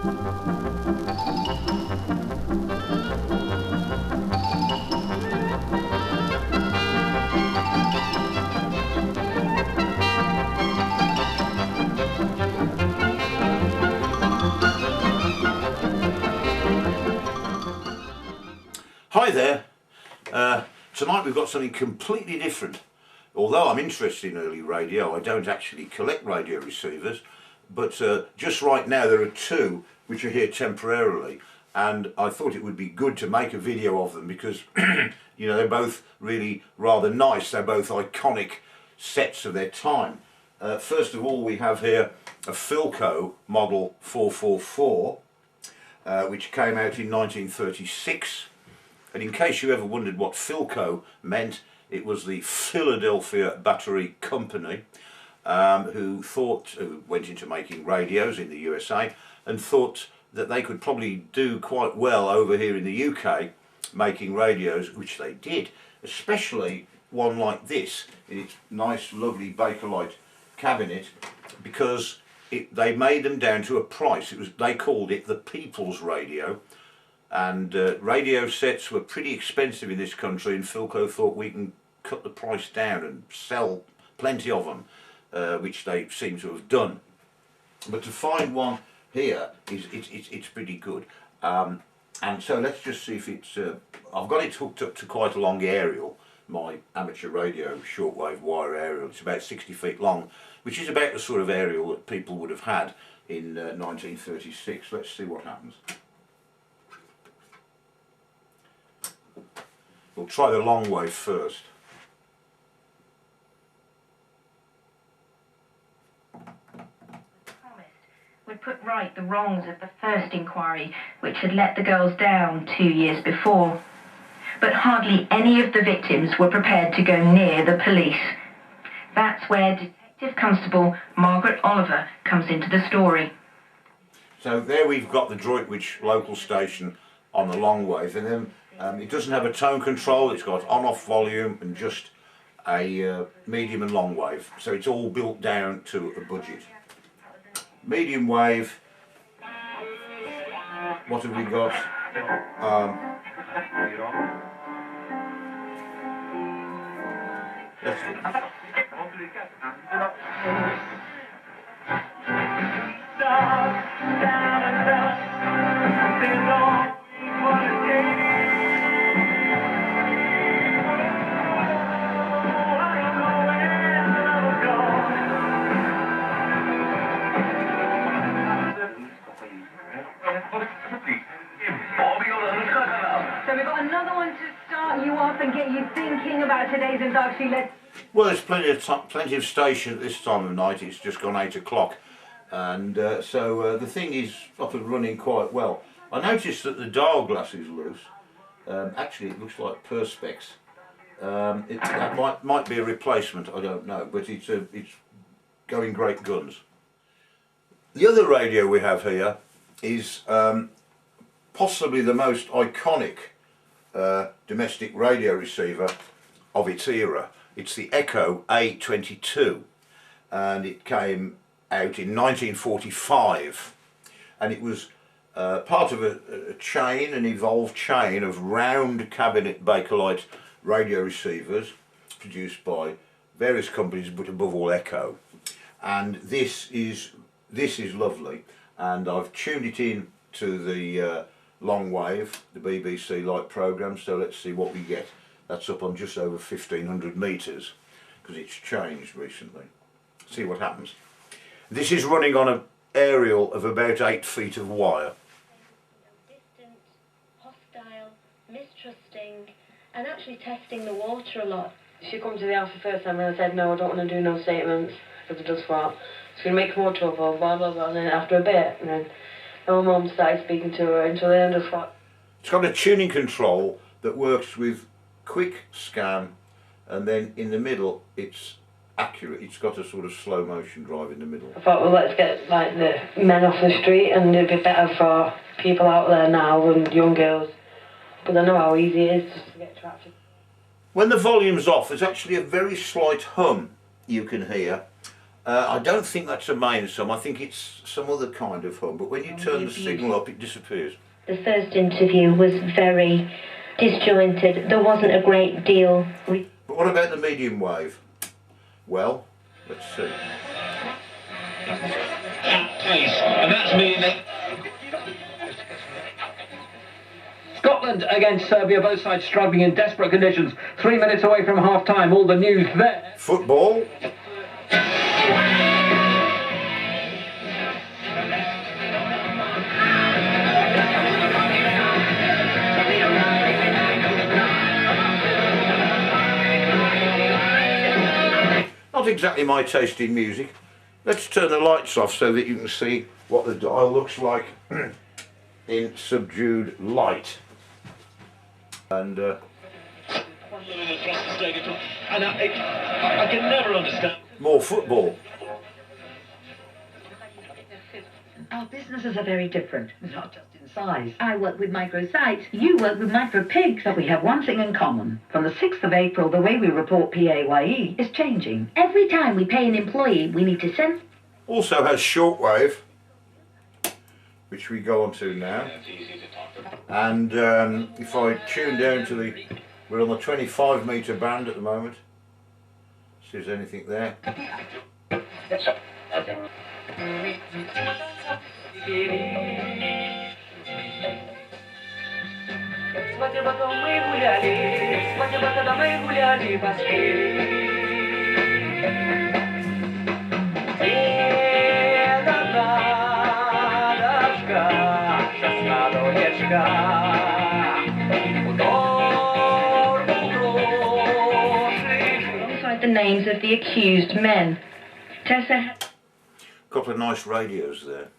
Hi there. Tonight we've got something completely different. Although I'm interested in early radio, I don't actually collect radio receivers, but just right now there are two which are here temporarily, and I thought it would be good to make a video of them because you know, they're both really rather nice. They're both iconic sets of their time. First of all, we have here a Philco model 444 which came out in 1936. And in case you ever wondered what Philco meant, it was the Philadelphia Battery Company, who went into making radios in the USA and thought that they could probably do quite well over here in the UK making radios, which they did, especially one like this in its nice lovely Bakelite cabinet, because they made them down to a price. They called it the People's Radio. And radio sets were pretty expensive in this country, and Philco thought we can cut the price down and sell plenty of them, which they seem to have done. But to find one here it's pretty good. And so let's just see if it's. I've got it hooked up to quite a long aerial, my amateur radio shortwave wire aerial. It's about 60 feet long, which is about the sort of aerial that people would have had in 1936. Let's see what happens. We'll try the long wave first. Would put right the wrongs of the first inquiry, which had let the girls down 2 years before. But hardly any of the victims were prepared to go near the police. That's where Detective Constable Margaret Oliver comes into the story. So there we've got the Droitwich local station on the long wave, and then it doesn't have a tone control. It's got on-off volume and just a medium and long wave, so it's all built down to a budget. Medium wave, what have we got? Let's see. So we've got another one to start you off and get you thinking about today's induction. Well, there's plenty of station at this time of night. It's just gone 8 o'clock, and so the thing is up and running quite well. I noticed that the dial glass is loose. Actually, it looks like perspex. That might be a replacement. I don't know, but it's going great guns. The other radio we have here is possibly the most iconic domestic radio receiver of its era. It's the Ekco A22, and it came out in 1945, and it was part of a chain, an evolved chain of round cabinet Bakelite radio receivers produced by various companies, but above all Ekco. And this is lovely, and I've tuned it in to the long wave, the BBC Light programme, so let's see what we get. That's up on just over 1,500 metres, because it's changed recently. See what happens. This is running on an aerial of about 8 feet of wire. Distant, hostile, mistrusting, and actually testing the water a lot. She come to the house the first time and I said, no, I don't want to do no statements, because it does fart. It's going to make more trouble, blah blah blah, and then after a bit, and then my mum started speaking to her until the end of what. It's got a tuning control that works with quick scan, and then in the middle it's accurate. It's got a sort of slow motion drive in the middle. I thought, well, let's get like the men off the street, and it'd be better for people out there now and young girls, because I know how easy it is just to get attracted. When the volume's off, there's actually a very slight hum you can hear, I don't think that's a main hum. I think it's some other kind of hum. But when you turn the signal up, it disappears. The first interview was very disjointed. There wasn't a great deal. But what about the medium wave? Well, let's see. And that's meaning Scotland against Serbia, both sides struggling in desperate conditions. 3 minutes away from half-time, all the news there. Football. Not exactly my taste in music. Let's turn the lights off so that you can see what the dial looks like in subdued light. And I can never understand. more football. Our businesses are very different, not just in size. I work with micro-sites, you work with micro-pigs, but we have one thing in common. From the 6th of April, the way we report PAYE is changing. Every time we pay an employee, we need to send... Also has shortwave, which we go on to now. And if I tune down to the... We're on the 25 metre band at the moment. See if there's anything there. Alongside the names of the accused men. Tessa had... Couple of nice radios there.